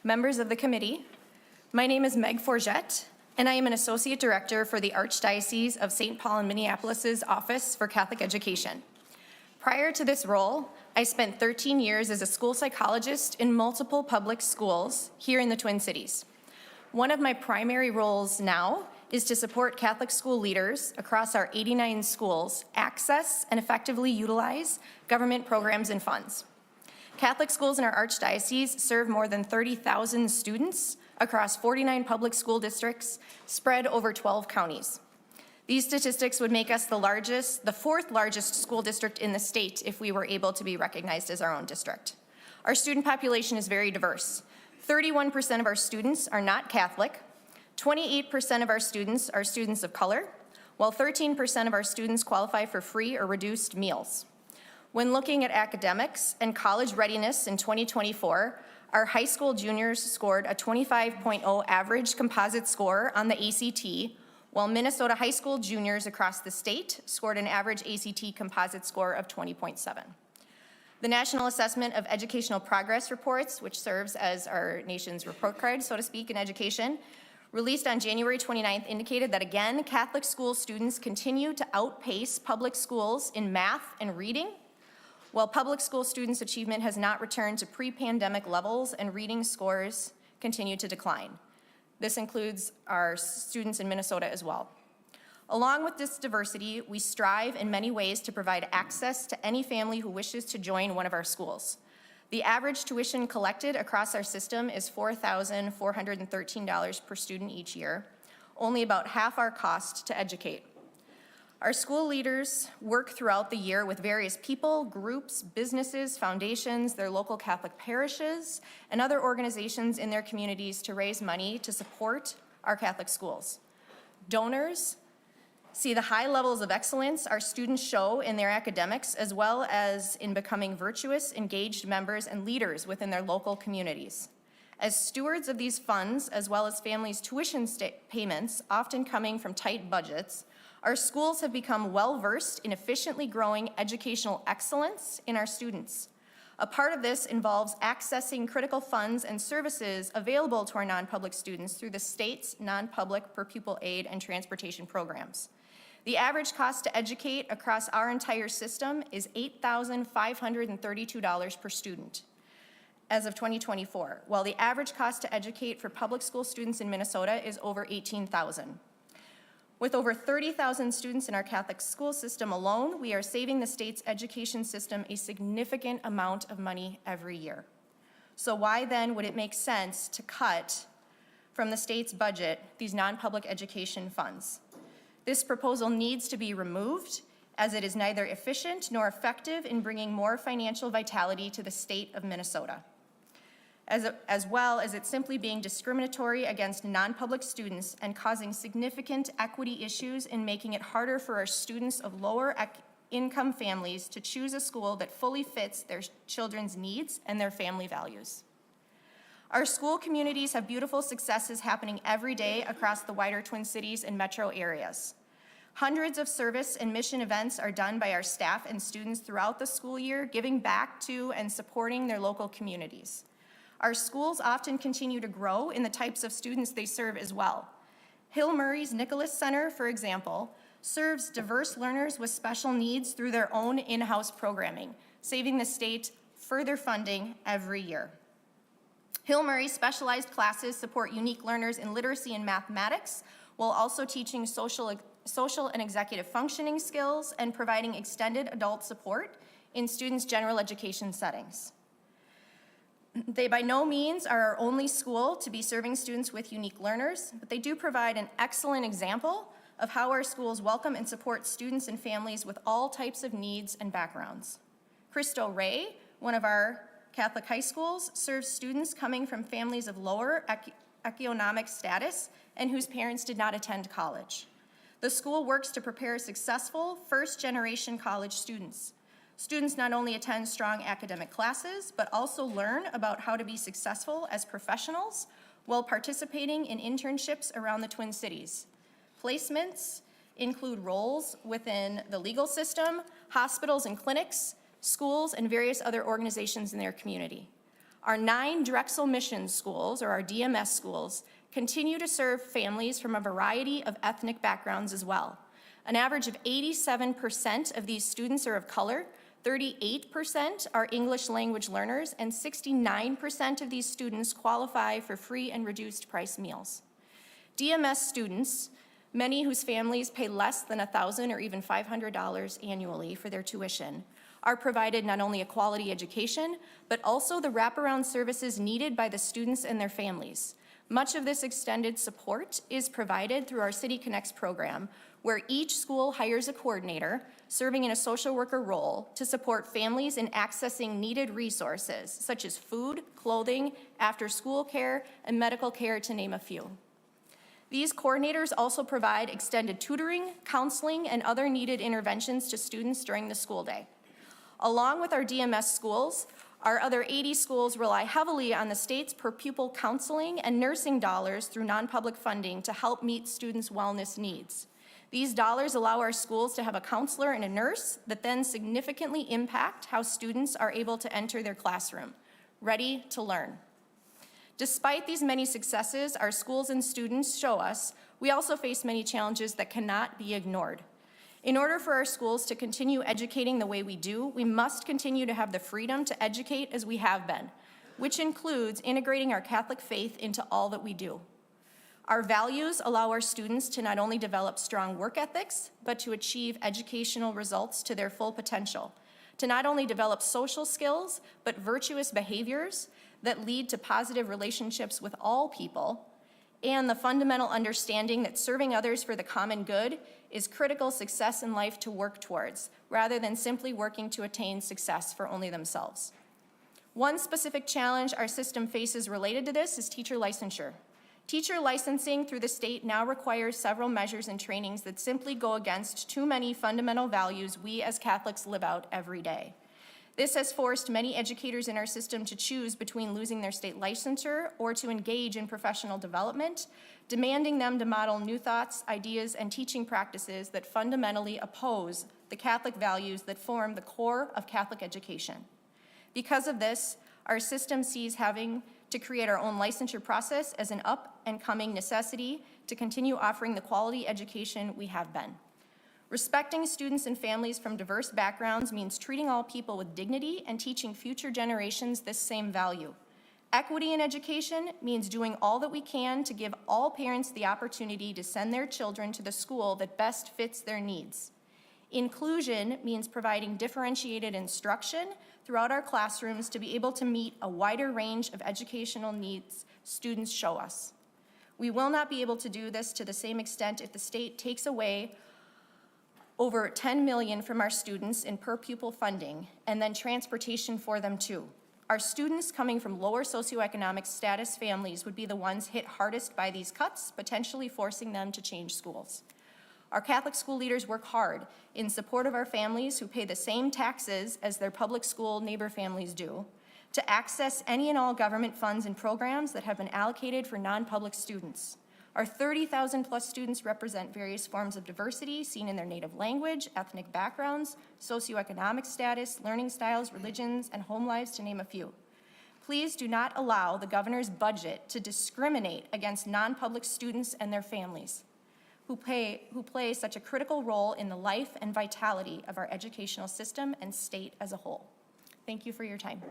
members of the committee. My name is Meg Forgette, and I am an Associate Director for the Archdiocese of St. Paul and Minneapolis' Office for Catholic Education. Prior to this role, I spent 13 years as a school psychologist in multiple public schools here in the Twin Cities. One of my primary roles now is to support Catholic school leaders across our 89 schools access and effectively utilize government programs and funds. Catholic schools in our Archdiocese serve more than 30,000 students across 49 public school districts spread over 12 counties. These statistics would make us the fourth largest school district in the state if we were able to be recognized as our own district. Our student population is very diverse. 31% of our students are not Catholic, 28% of our students are students of color, while 13% of our students qualify for free or reduced meals. When looking at academics and college readiness in 2024, our high school juniors scored a 25.0 average composite score on the ACT, while Minnesota high school juniors across the state scored an average ACT composite score of 20.7. The National Assessment of Educational Progress reports, which serves as our nation's report card, so to speak, in education, released on January 29th, indicated that again, Catholic school students continue to outpace public schools in math and reading, while public school students' achievement has not returned to pre-pandemic levels and reading scores continue to decline. This includes our students in Minnesota as well. Along with this diversity, we strive in many ways to provide access to any family who wishes to join one of our schools. The average tuition collected across our system is $4,413 per student each year, only about half our cost to educate. Our school leaders work throughout the year with various people, groups, businesses, foundations, their local Catholic parishes, and other organizations in their communities to raise money to support our Catholic schools. Donors see the high levels of excellence our students show in their academics, as well as in becoming virtuous, engaged members and leaders within their local communities. As stewards of these funds, as well as families' tuition payments, often coming from tight budgets, our schools have become well-versed in efficiently growing educational excellence in our students. A part of this involves accessing critical funds and services available to our non-public students through the state's non-public per pupil aid and transportation programs. The average cost to educate across our entire system is $8,532 per student as of 2024, while the average cost to educate for public school students in Minnesota is over $18,000. With over 30,000 students in our Catholic school system alone, we are saving the state's education system a significant amount of money every year. So why then would it make sense to cut from the state's budget these non-public education funds? This proposal needs to be removed, as it is neither efficient nor effective in bringing more financial vitality to the state of Minnesota, as well as it's simply being discriminatory against non-public students and causing significant equity issues in making it harder for our students of lower income families to choose a school that fully fits their children's needs and their family values. Our school communities have beautiful successes happening every day across the wider Twin Cities and metro areas. Hundreds of service and mission events are done by our staff and students throughout the school year, giving back to and supporting their local communities. Our schools often continue to grow in the types of students they serve as well. Hill Murray's Nicholas Center, for example, serves diverse learners with special needs through their own in-house programming, saving the state further funding every year. Hill Murray's specialized classes support unique learners in literacy and mathematics, while also teaching social and executive functioning skills and providing extended adult support in students' general education settings. They by no means are our only school to be serving students with unique learners, but they do provide an excellent example of how our schools welcome and support students and families with all types of needs and backgrounds. Cristo Rey, one of our Catholic high schools, serves students coming from families of lower economic status and whose parents did not attend college. The school works to prepare successful first-generation college students. Students not only attend strong academic classes, but also learn about how to be successful as professionals while participating in internships around the Twin Cities. Placements include roles within the legal system, hospitals and clinics, schools, and various other organizations in their community. Our 9 Drexel Mission schools, or our DMS schools, continue to serve families from a variety of ethnic backgrounds as well. An average of 87% of these students are of color, 38% are English language learners, and 69% of these students qualify for free and reduced price meals. DMS students, many whose families pay less than $1,000 or even $500 annually for their tuition, are provided not only a quality education, but also the wraparound services needed by the students and their families. Much of this extended support is provided through our City Connects program, where each school hires a coordinator serving in a social worker role to support families in accessing needed resources, such as food, clothing, after-school care, and medical care, to name a few. These coordinators also provide extended tutoring, counseling, and other needed interventions to students during the school day. Along with our DMS schools, our other 80 schools rely heavily on the state's per-pupil counseling and nursing dollars through non-public funding to help meet students' wellness needs. These dollars allow our schools to have a counselor and a nurse that then significantly impact how students are able to enter their classroom, ready to learn. Despite these many successes our schools and students show us, we also face many challenges that cannot be ignored. In order for our schools to continue educating the way we do, we must continue to have the freedom to educate as we have been, which includes integrating our Catholic faith into all that we do. Our values allow our students to not only develop strong work ethics, but to achieve educational results to their full potential, to not only develop social skills, but virtuous behaviors that lead to positive relationships with all people, and the fundamental understanding that serving others for the common good is critical success in life to work towards, rather than simply working to attain success for only themselves. One specific challenge our system faces related to this is teacher licensure. Teacher licensing through the state now requires several measures and trainings that simply go against too many fundamental values we as Catholics live out every day. This has forced many educators in our system to choose between losing their state licensure or to engage in professional development, demanding them to model new thoughts, ideas, and teaching practices that fundamentally oppose the Catholic values that form the core of Catholic education. Because of this, our system sees having to create our own licensure process as an up-and-coming necessity to continue offering the quality education we have been. Respecting students and families from diverse backgrounds means treating all people with dignity and teaching future generations this same value. Equity in education means doing all that we can to give all parents the opportunity to send their children to the school that best fits their needs. Inclusion means providing differentiated instruction throughout our classrooms to be able to meet a wider range of educational needs students show us. We will not be able to do this to the same extent if the state takes away over $10 million from our students in per-pupil funding and then transportation for them too. Our students coming from lower socioeconomic status families would be the ones hit hardest by these cuts, potentially forcing them to change schools. Our Catholic school leaders work hard in support of our families who pay the same taxes as their public school neighbor families do, to access any and all government funds and programs that have been allocated for non-public students. Our 30,000 plus students represent various forms of diversity seen in their native language, ethnic backgrounds, socioeconomic status, learning styles, religions, and home lives, to name a few. Please do not allow the governor's budget to discriminate against non-public students and their families, who play such a critical role in the life and vitality of our educational system and state as a whole. Thank you for your time.